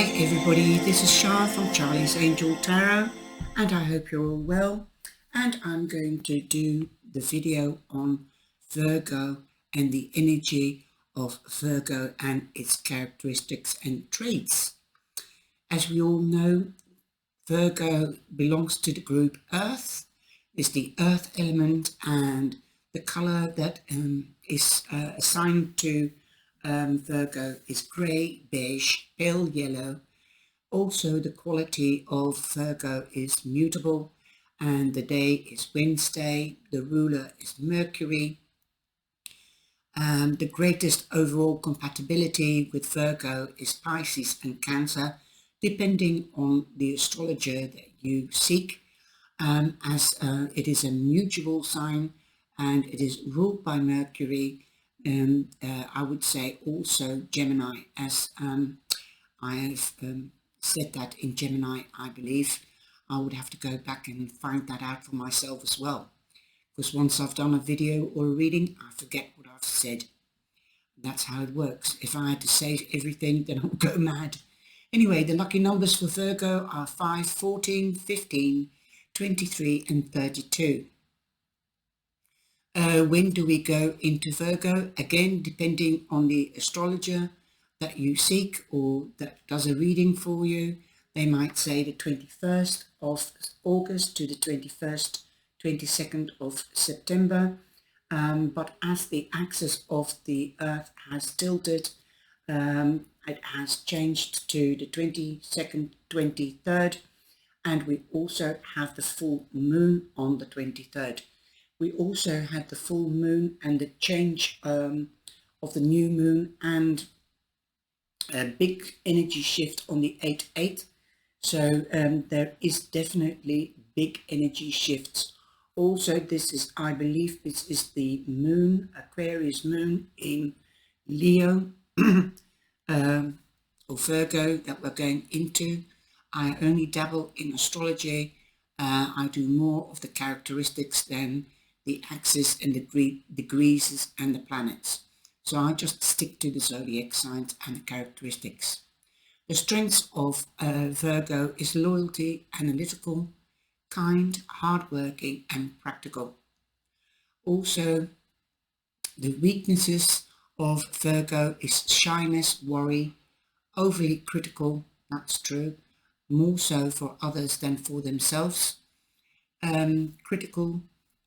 Hi everybody, this is Char from Charlie's Angel Tarot, and I hope you're all well. And I'm going to do the video on Virgo and the energy of Virgo and its characteristics and traits. As we all know, Virgo belongs to the group Earth. It's the Earth element, and the color that is assigned to Virgo is grey, beige, pale yellow. Also, the quality of Virgo is mutable, and the day is Wednesday. The ruler is Mercury. The greatest overall compatibility with Virgo is Pisces and Cancer, depending on the astrologer that you seek, as it is a mutable sign and it is ruled by Mercury. I would say also Gemini, as I have said that in Gemini, I believe. I would have to go back and find that out for myself as well, because once I've done a video or a reading, I forget what I've said. That's how it works. If I had to say everything, then I would go mad. Anyway, the lucky numbers for Virgo are 5, 14, 15, 23 and 32. When do we go into Virgo? Again, depending on the astrologer that you seek or that does a reading for you. They might say the 21st of August to the 22nd of September. But as the axis of the Earth has tilted, it has changed to the 22nd, 23rd, and we also have the full moon on the 23rd. We also had the full moon and the change of the new moon, and a big energy shift on the 8/8. So there is definitely big energy shifts. Also, this is, I believe, this is the moon, Aquarius moon in Leo or Virgo that we're going into. I only dabble in astrology. I do more of the characteristics than the axis and the degrees and the planets. So I just stick to the zodiac signs and the characteristics. The strengths of Virgo is loyalty, analytical, kind, hardworking and practical. Also, the weaknesses of Virgo is shyness, worry, overly critical, that's true, more so for others than for themselves. Critical,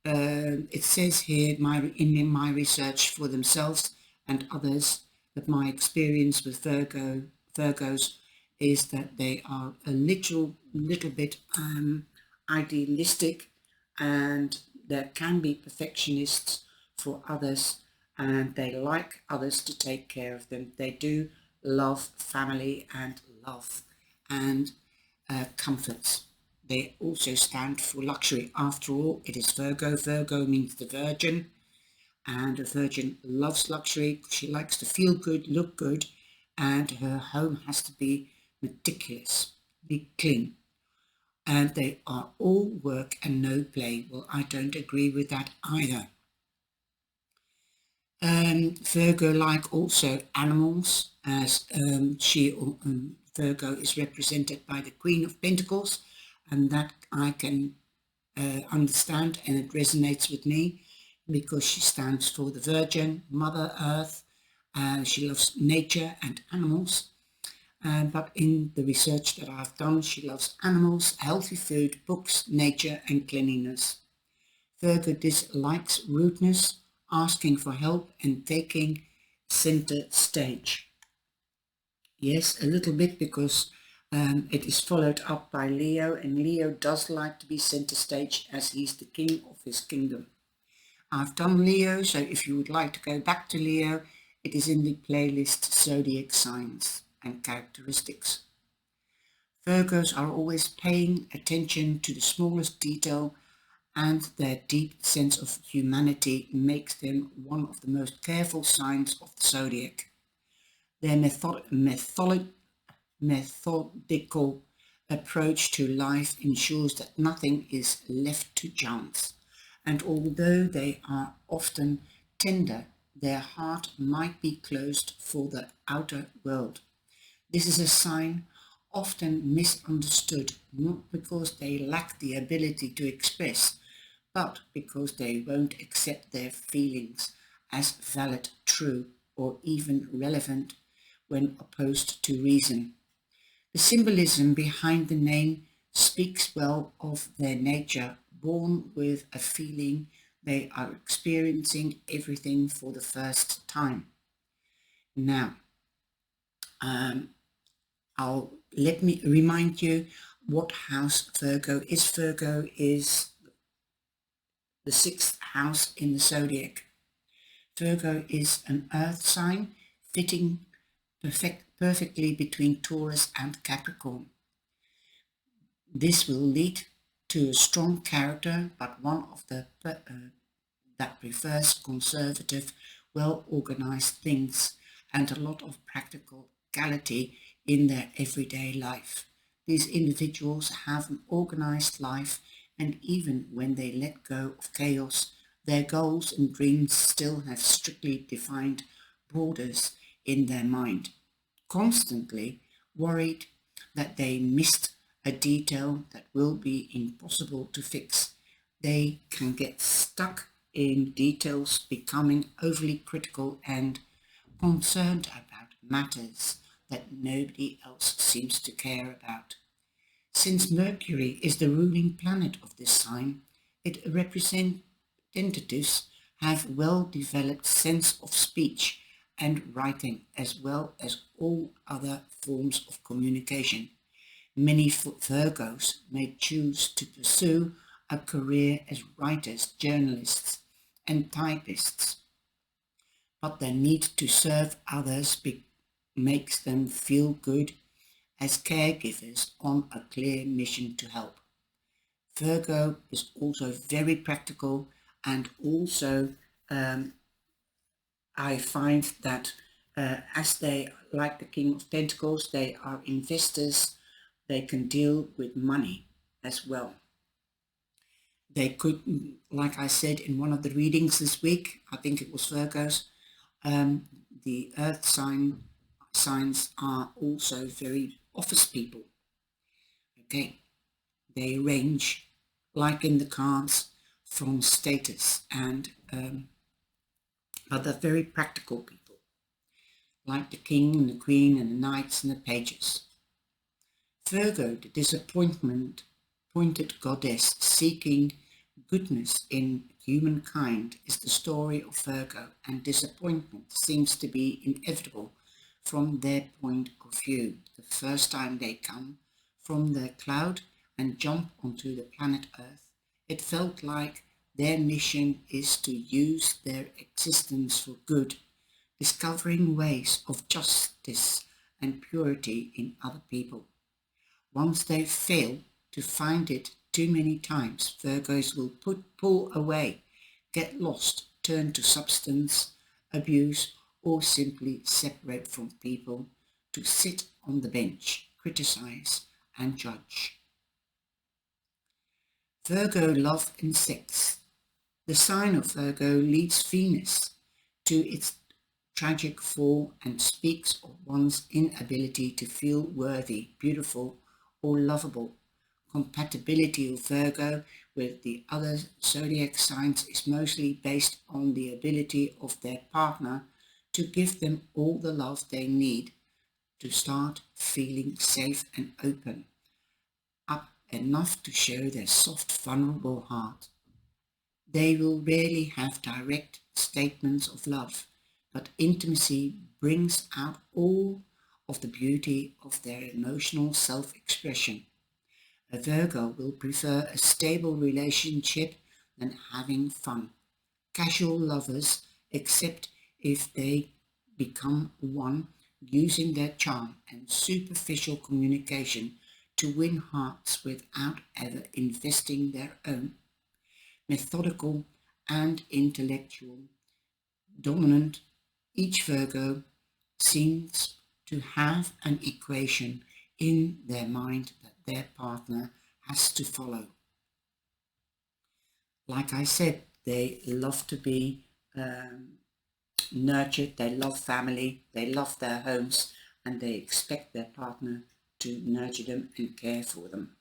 it says here in my research, for themselves and others, that my experience with Virgos is that they are a little bit idealistic, and there can be perfectionists for others, and they like others to take care of them. They do love family and love and comforts. They also stand for luxury. After all, it is Virgo. Virgo means the virgin, and a virgin loves luxury. She likes to feel good, look good, and her home has to be meticulous, be clean. And they are all work and no play. Well, I don't agree with that either. Virgo like also animals, as Virgo is represented by the Queen of Pentacles, and that I can understand, and it resonates with me because she stands for the Virgin, Mother Earth. She loves nature and animals. But in the research that I've done, she loves animals, healthy food, books, nature and cleanliness. Virgo dislikes rudeness, asking for help and taking center stage. Yes, a little bit, because it is followed up by Leo, and Leo does like to be center stage as he's the king of his kingdom. I've done Leo, so if you would like to go back to Leo, it is in the playlist Zodiac Signs and Characteristics. Virgos are always paying attention to the smallest detail, and their deep sense of humanity makes them one of the most careful signs of the zodiac. Their methodical approach to life ensures that nothing is left to chance, and although they are often tender, their heart might be closed for the outer world. This is a sign often misunderstood, not because they lack the ability to express, but because they won't accept their feelings as valid, true, or even relevant when opposed to reason. The symbolism behind the name speaks well of their nature, born with a feeling they are experiencing everything for the first time. Now, um, let me remind you what house Virgo is. Virgo is the sixth house in the zodiac. Virgo is an earth sign fitting perfectly between Taurus and Capricorn. This will lead to a strong character, but one of the that prefers conservative, well-organized things and a lot of practicality in their everyday life. These individuals have an organized life, and even when they let go of chaos, their goals and dreams still have strictly defined borders in their mind. Constantly worried that they missed a detail that will be impossible to fix, they can get stuck in details, becoming overly critical and concerned about matters that nobody else seems to care about. Since Mercury is the ruling planet of this sign, its representatives have well-developed sense of speech and writing as well as all other forms of communication. Many Virgos may choose to pursue a career as writers, journalists, and typists, but their need to serve others makes them feel good as caregivers on a clear mission to help. Virgo is also very practical, and also um, I find that as they, like the King of Pentacles, they are investors, they can deal with money as well. They could, like I said in one of the readings this week, I think it was Virgos, the earth signs are also very office people. Okay, they range, like in the cards, from status and but they're very practical people, like the king and the queen and the knights and the pages. Virgo, the pointed goddess seeking goodness in humankind, is the story of Virgo, and disappointment seems to be inevitable from their point of view. The first time they come from their cloud and jump onto the planet Earth, it felt like their mission is to use their existence for good, discovering ways of justice and purity in other people. Once they fail to find it too many times, Virgos will pull away, get lost, turn to substance abuse, or simply separate from people to sit on the bench, criticize, and judge. Virgo love insects. The sign of Virgo leads Venus to its tragic fall and speaks of one's inability to feel worthy, beautiful, or lovable. Compatibility of Virgo with the other zodiac signs is mostly based on the ability of their partner to give them all the love they need to start feeling safe and open up enough to show their soft, vulnerable heart. They will rarely have direct statements of love, but intimacy brings out all of the beauty of their emotional self-expression. A Virgo will prefer a stable relationship than having fun. Casual lovers, except if they become one, using their charm and superficial communication to win hearts without ever investing their own. Methodical and intellectual, dominant, each Virgo seems to have an equation in their mind that their partner has to follow. Like I said, they love to be nurtured, they love family, they love their homes, and they expect their partner to nurture them and care for them.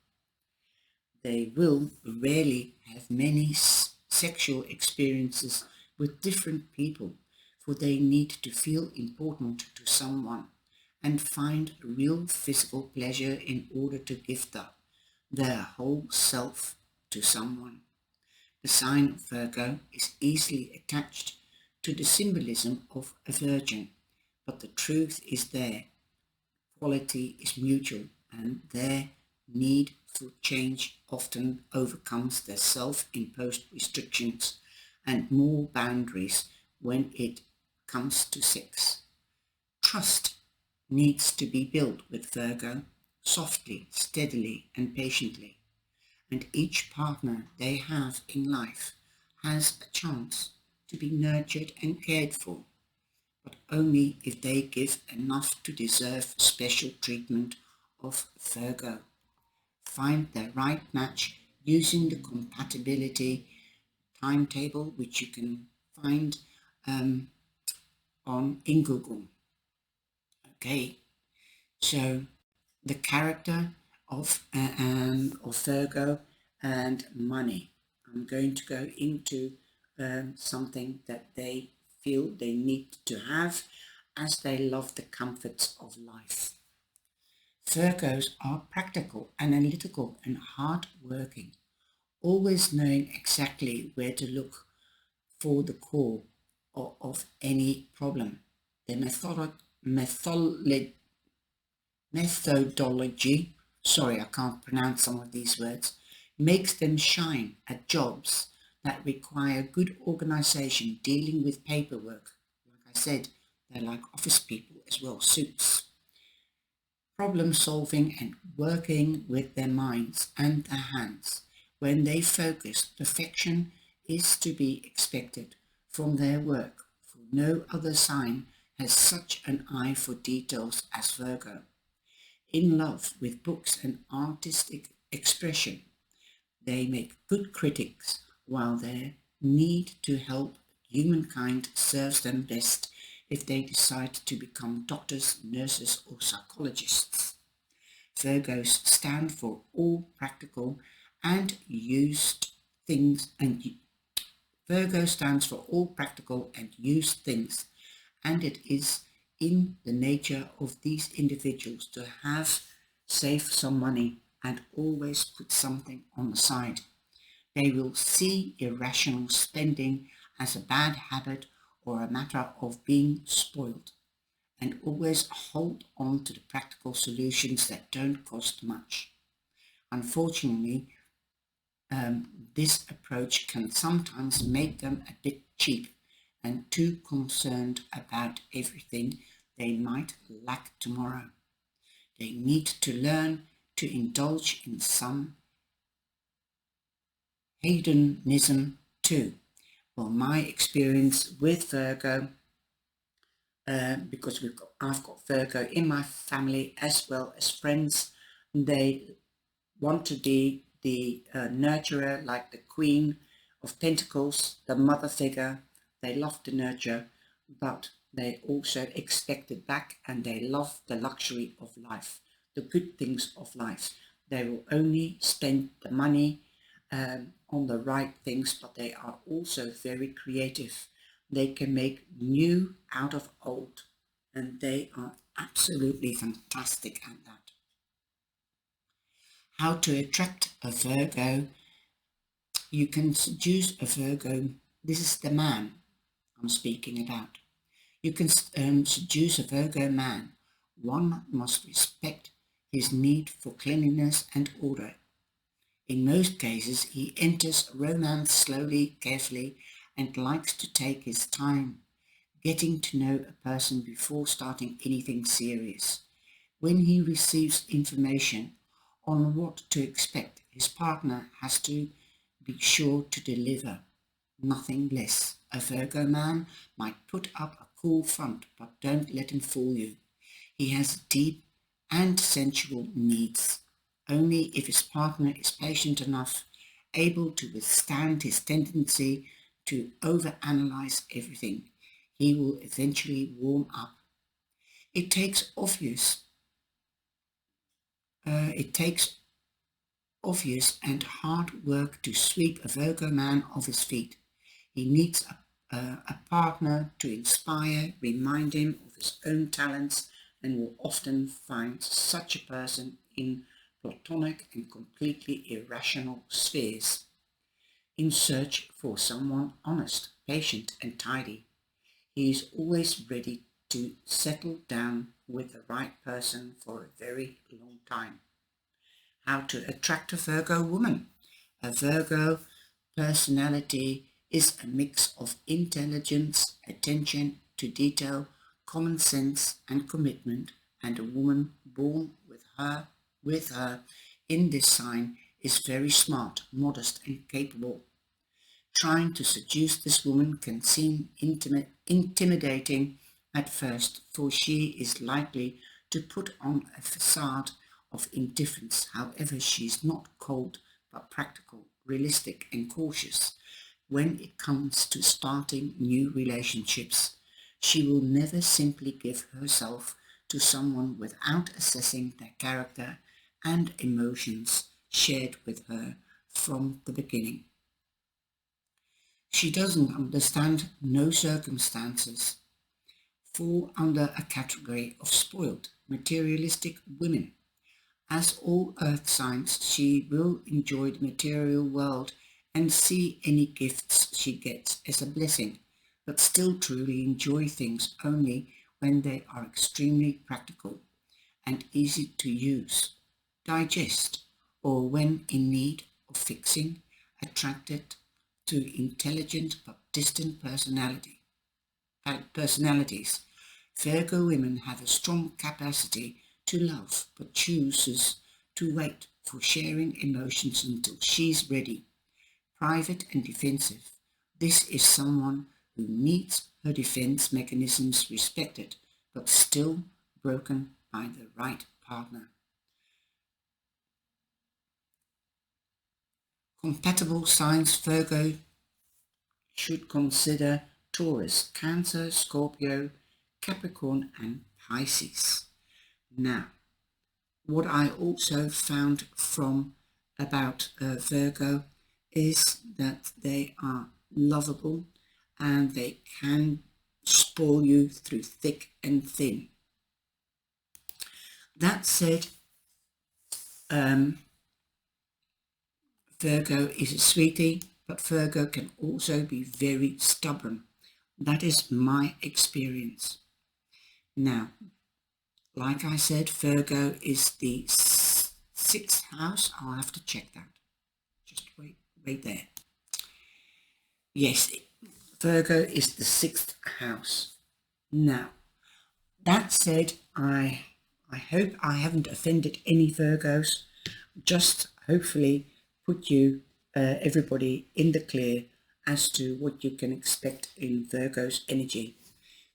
They will rarely have many sexual experiences with different people, for they need to feel important to someone and find real physical pleasure in order to give their whole self to someone. The sign of Virgo is easily attached to the symbolism of a virgin, but the truth is their quality is mutual and their need for change often overcomes their self-imposed restrictions and more boundaries when it comes to sex. Trust needs to be built with Virgo softly, steadily and patiently, and each partner they have in life has a chance to be nurtured and cared for, but only if they give enough to deserve special treatment of Virgo. Find the right match using the compatibility timetable, which you can find um, in Google. Okay, so the character of Virgo and money. I'm going to go into something that they feel they need to have as they love the comforts of life. Virgos are practical, analytical and hard-working, always knowing exactly where to look for the core of any problem. Their methodology, sorry, I can't pronounce some of these words, makes them shine at jobs that require good organization, dealing with paperwork. Like I said, they're like office people as well, suits. Problem solving and working with their minds and their hands. When they focus, perfection is to be expected from their work, for no other sign has such an eye for details as Virgo. In love with books and artistic expression, they make good critics, while their need to help humankind serves them best if they decide to become doctors, nurses or psychologists. Virgos stand for all practical and used things and Virgo stands for all practical and used things, and it is in the nature of these individuals to have save some money and always put something on the side. They will see irrational spending as a bad habit or a matter of being spoiled, and always hold on to the practical solutions that don't cost much. Unfortunately, this approach can sometimes make them a bit cheap and too concerned about everything they might lack tomorrow. They need to learn to indulge in some hedonism too. Well, my experience with Virgo, because I've got Virgo in my family as well as friends, they want to be the nurturer, like the Queen of Pentacles, the mother figure. They love to nurture, but they also expect it back, and they love the luxury of life, the good things of life. They will only spend the money on the right things, but they are also very creative. They can make new out of old, and they are absolutely fantastic at that. How to attract a Virgo. You can seduce a Virgo. This is the man I'm speaking about. You can seduce a Virgo man. One must respect his need for cleanliness and order. In most cases, he enters romance slowly, carefully, and likes to take his time getting to know a person before starting anything serious. When he receives information on what to expect, his partner has to be sure to deliver, nothing less. A Virgo man might put up a cool front, but don't let him fool you. He has deep and sensual needs. Only if his partner is patient enough, able to withstand his tendency to overanalyze everything, he will eventually warm up. It takes obvious It takes obvious and hard work to sweep a Virgo man off his feet. He needs a partner to inspire, remind him of his own talents, and will often find such a person in platonic and completely irrational spheres, in search for someone honest, patient, and tidy. He is always ready to settle down with the right person for a very long time. How to attract a Virgo woman? A Virgo personality is a mix of intelligence, attention to detail, common sense, and commitment, and a woman born with her in this sign is very smart, modest, and capable. Trying to seduce this woman can seem intimidating at first, for she is likely to put on a facade of indifference. However, she is not cold but practical, realistic, and cautious when it comes to starting new relationships. She will never simply give herself to someone without assessing their character and emotions shared with her from the beginning. She doesn't understand no circumstances, fall under a category of spoiled, materialistic women. As all earth signs, she will enjoy the material world and see any gifts she gets as a blessing, but still truly enjoy things only when they are extremely practical and easy to use, digest, or when in need of fixing, attracted to intelligent but distant personalities. Virgo women have a strong capacity to love, but chooses to wait for sharing emotions until she's ready. Private and defensive. This is someone who needs her defense mechanisms respected, but still broken by the right partner. Compatible signs Virgo should consider: Taurus, Cancer, Scorpio, Capricorn, and Pisces. Now, what I also found from about Virgo is that they are lovable and they can spoil you through thick and thin. That said, Virgo is a sweetie, but Virgo can also be very stubborn. That is my experience. Now, like I said, Virgo is the sixth house. I'll have to check that. Just wait there. Yes, Virgo is the sixth house. Now, that said, I hope I haven't offended any Virgos. Just hopefully put you, everybody, in the clear as to what you can expect in Virgo's energy.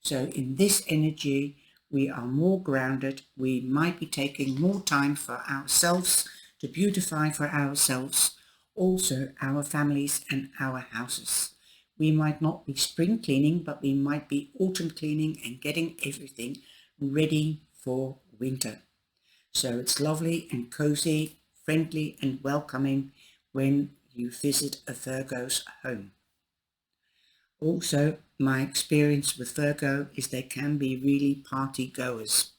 So in this energy, we are more grounded. We might be taking more time for ourselves to beautify for ourselves, also our families and our houses. We might not be spring cleaning, but we might be autumn cleaning and getting everything ready for winter. So it's lovely and cozy, friendly and welcoming when you visit a Virgo's home. Also, my experience with Virgo is they can be really party goers.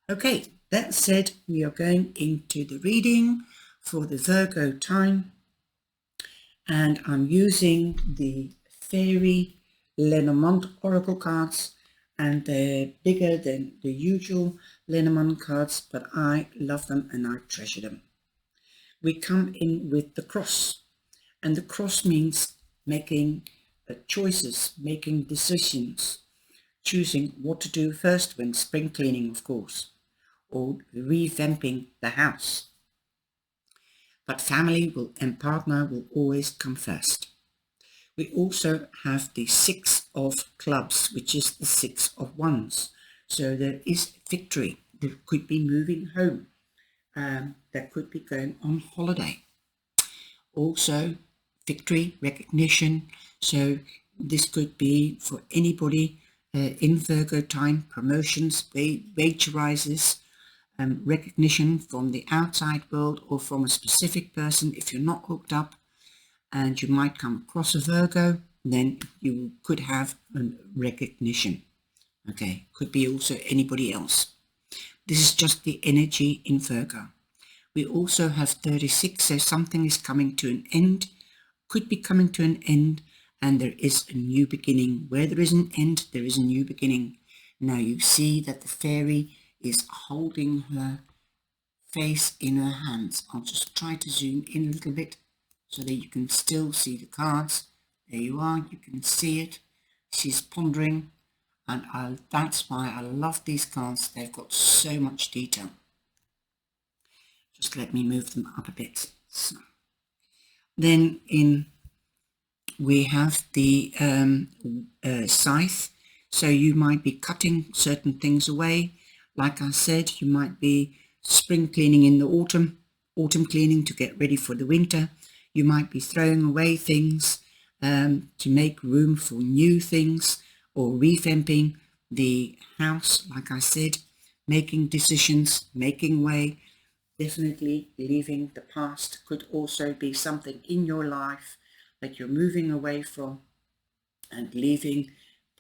Okay, that said, we are going into the reading for the Virgo time, and I'm using the Fairy Lenormand Oracle cards, and they're bigger than the usual Lenormand cards, but I love them and I treasure them. We come in with the cross, and the cross means making choices, making decisions, choosing what to do first when spring cleaning, of course, or revamping the house. But family and partner will always come first. We also have the Six of Clubs, which is the Six of Wands. So there is victory. There could be moving home. That could be going on holiday. Also, victory, recognition. So this could be for anybody in Virgo time: promotions, wage rises, recognition from the outside world or from a specific person. If you're not hooked up and you might come across a Virgo, then you could have a recognition. Okay, could be also anybody else. This is just the energy in Virgo. We also have 36, so something is coming to an end, could be coming to an end, and there is a new beginning. Where there is an end, there is a new beginning. Now you see that the fairy is holding her face in her hands. I'll just try to zoom in a little bit so that you can still see the cards. There you are, you can see it. She's pondering, and that's why I love these cards. They've got so much detail. Just let me move them up a bit. So. Then we have the scythe. So you might be cutting certain things away. Like I said, you might be spring cleaning in the autumn cleaning to get ready for the winter. You might be throwing away things to make room for new things, or revamping the house, like I said, making decisions, making way. Definitely leaving the past. Could also be something in your life that you're moving away from and leaving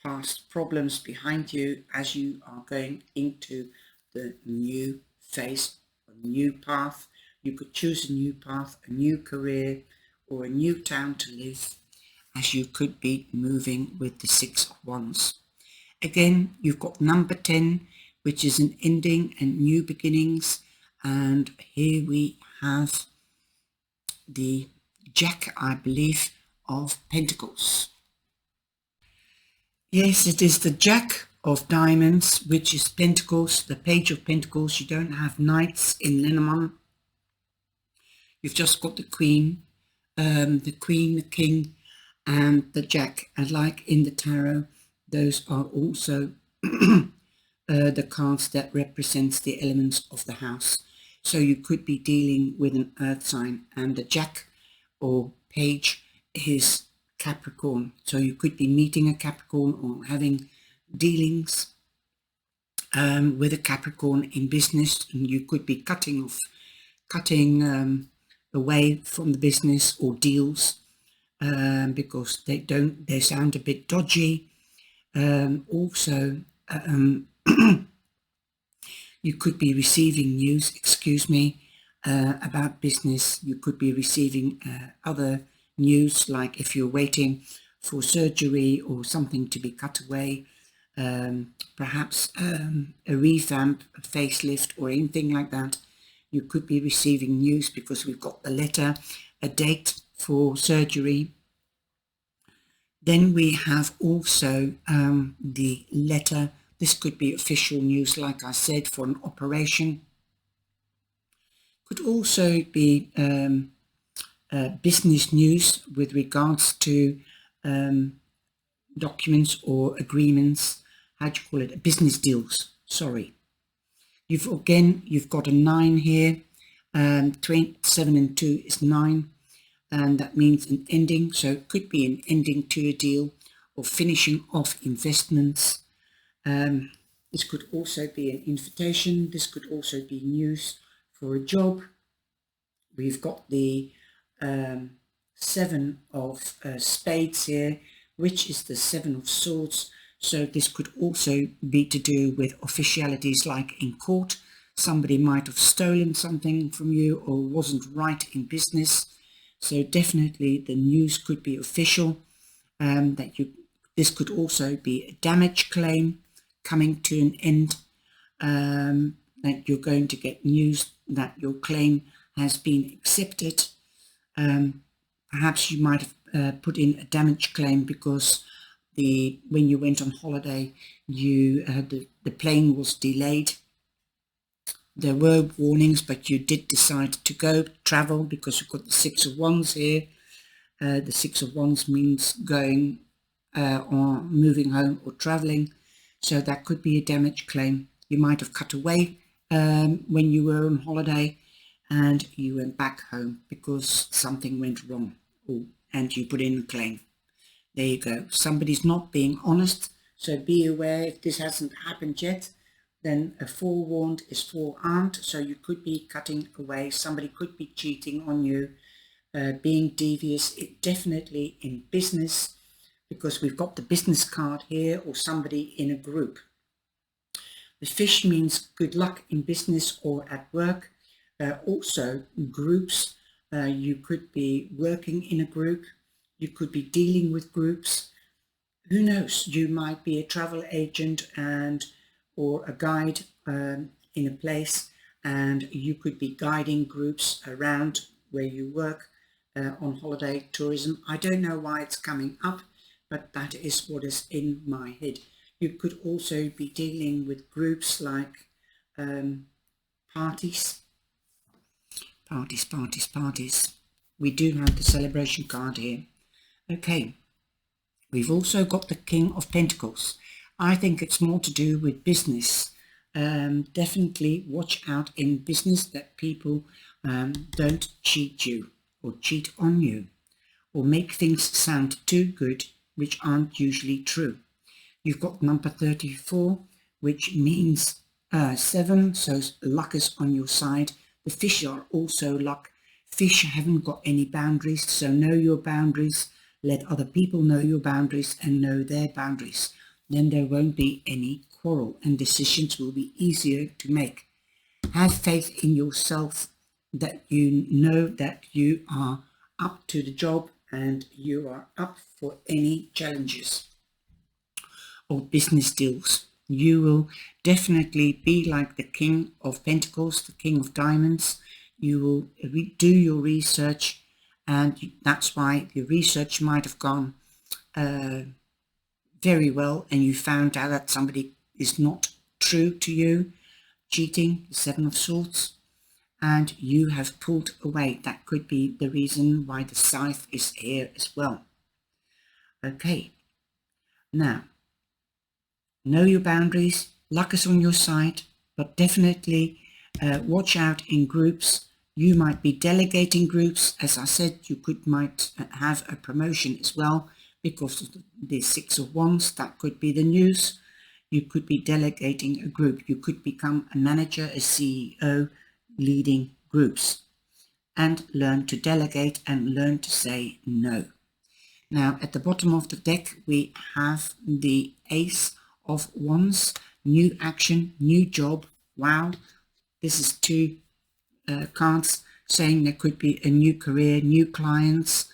past problems behind you as you are going into the new phase, a new path. You could choose a new path, a new career, or a new town to live, as you could be moving with the 6 of Wands. Again, you've got number 10, which is an ending and new beginnings. And here we have the Jack, I believe, of Pentacles. Yes, it is the Jack of Diamonds, which is Pentacles, the Page of Pentacles. You don't have Knights in Lenormand. You've just got the Queen, the King, and the Jack. And like in the Tarot, those are also the cards that represents the elements of the house. So you could be dealing with an earth sign, and the Jack or Page is Capricorn. So you could be meeting a Capricorn or having dealings with a Capricorn in business, and you could be cutting away from the business or deals because they sound a bit dodgy. Also, you could be receiving news, about business. You could be receiving other news, like if you're waiting for surgery or something to be cut away, perhaps a revamp, a facelift, or anything like that. You could be receiving news because we've got the letter, a date for surgery. Then we have also the letter. This could be official news, like I said, for an operation. Could also be business news with regards to documents or agreements. How do you call it? Business deals, sorry. You've got a 9 here. 7 and 2 is 9. And that means an ending. So it could be an ending to a deal or finishing off investments. This could also be an invitation. This could also be news for a job. We've got the 7 of spades here, which is the 7 of swords. So this could also be to do with officialities, like in court. Somebody might have stolen something from you or wasn't right in business. So definitely the news could be official. This could also be a damage claim coming to an end, that you're going to get news that your claim has been accepted. Perhaps you might have put in a damage claim because when you went on holiday, the plane was delayed. There were warnings, but you did decide to travel because you've got the 6 of Wands here. The 6 of Wands means going or moving home or traveling. So that could be a damage claim. You might have cut away when you were on holiday and you went back home because something went wrong, and you put in a claim. There you go. Somebody's not being honest. So be aware, if this hasn't happened yet, Then a forewarned is forearmed, so you could be cutting away, somebody could be cheating on you, being devious, definitely in business, because we've got the business card here, or somebody in a group. The fish means good luck in business or at work. Also groups, you could be working in a group, you could be dealing with groups. Who knows, you might be a travel agent or a guide in a place, and you could be guiding groups around where you work on holiday tourism. I don't know why it's coming up, but that is what is in my head. You could also be dealing with groups like parties. We do have the celebration card here. Okay, we've also got the King of Pentacles. I think it's more to do with business. Definitely watch out in business that people don't cheat you or cheat on you or make things sound too good, which aren't usually true. You've got number 34, which means 7, so luck is on your side. The fish are also luck. Fish haven't got any boundaries, so know your boundaries. Let other people know your boundaries and know their boundaries. Then there won't be any quarrel and decisions will be easier to make. Have faith in yourself that you know that you are up to the job and you are up for any challenges or business deals. You will definitely be like the King of Pentacles, the King of Diamonds. You will do your research, and that's why the research might have gone very well, and you found out that somebody is not true to you, cheating, the 7 of Swords, and you have pulled away. That could be the reason why the scythe is here as well. Okay, now, know your boundaries, luck is on your side, but definitely watch out in groups. You might be delegating groups. As I said, you might have a promotion as well because of the 6 of Wands. That could be the news. You could be delegating a group. You could become a manager, a CEO, leading groups. And learn to delegate and learn to say no. Now, at the bottom of the deck, we have the Ace of Wands, new action, new job. Wow, this is 2 cards saying there could be a new career, new clients,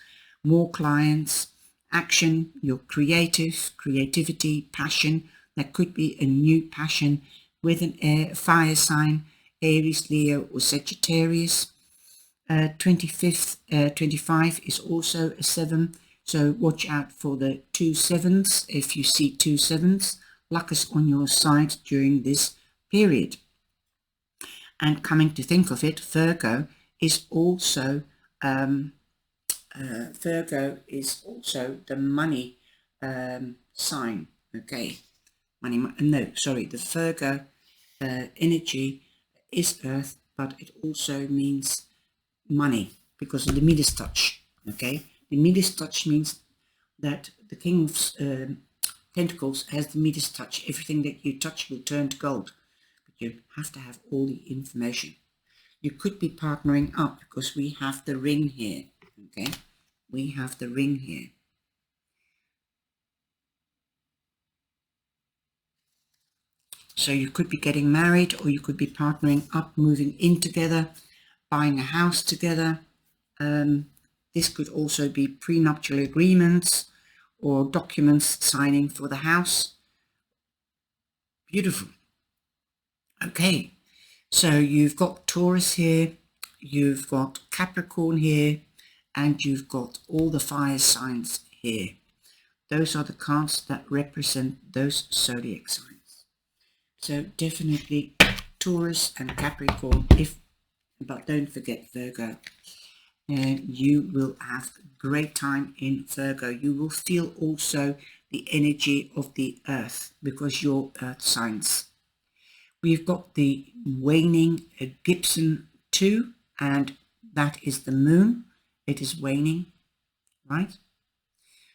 more clients, action, your creativity, passion. There could be a new passion with a fire sign, Aries, Leo or Sagittarius. 25 is also a 7. So watch out for the 2 7s. If you see 2 7s, luck is on your side during this period. And coming to think of it, Virgo is also the money sign. Okay, the Virgo energy is Earth, but it also means money because of the Midas touch. Okay, the Midas touch means that the King of Pentacles has the Midas touch. Everything that you touch will turn to gold. But you have to have all the information. You could be partnering up because we have the ring here. Okay, we have the ring here. So you could be getting married, or you could be partnering up, moving in together, buying a house together. This could also be prenuptial agreements or documents signing for the house. Beautiful. Okay, so you've got Taurus here, you've got Capricorn here, and you've got all the fire signs here. Those are the cards that represent those zodiac signs. So definitely Taurus and Capricorn, but don't forget Virgo. You will have a great time in Virgo. You will feel also the energy of the earth because you're earth signs. We've got the waning Gibson 2, and that is the moon. It is waning, right?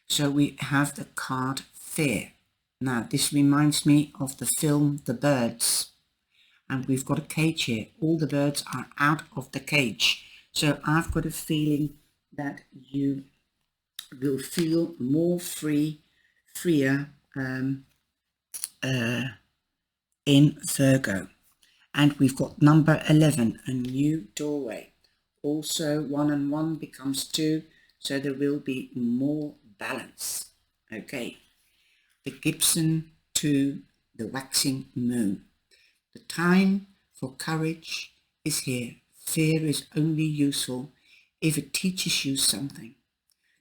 So we have the card Fear. Now this reminds me of the film The Birds. And we've got a cage here. All the birds are out of the cage. So I've got a feeling that you will feel more freer in Virgo. And we've got number 11, a new doorway. Also, 1 and 1 becomes 2, so there will be more balance. Okay, the Gibson to the waxing moon. The time for courage is here. Fear is only useful if it teaches you something.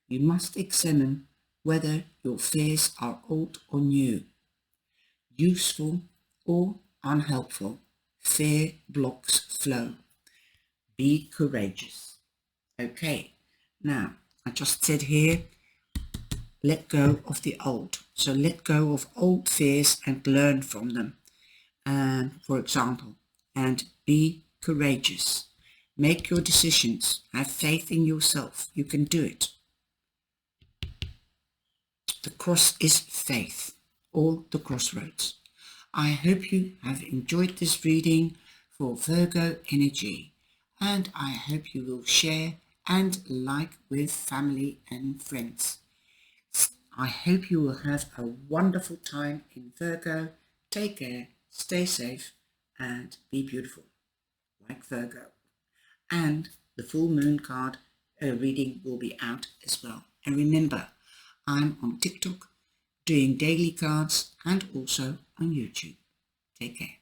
You must examine whether your fears are old or new, useful or unhelpful. Fear blocks flow. Be courageous. Okay, now I just said here, let go of the old. So let go of old fears and learn from them. For example, and be courageous. Make your decisions. Have faith in yourself. You can do it. The cross is faith, or the crossroads. I hope you have enjoyed this reading for Virgo energy, and I hope you will share and like with family and friends. I hope you will have a wonderful time in Virgo. Take care, stay safe, and be beautiful, like Virgo. And the full moon card reading will be out as well. And remember, I'm on TikTok doing daily cards and also on YouTube. Take care.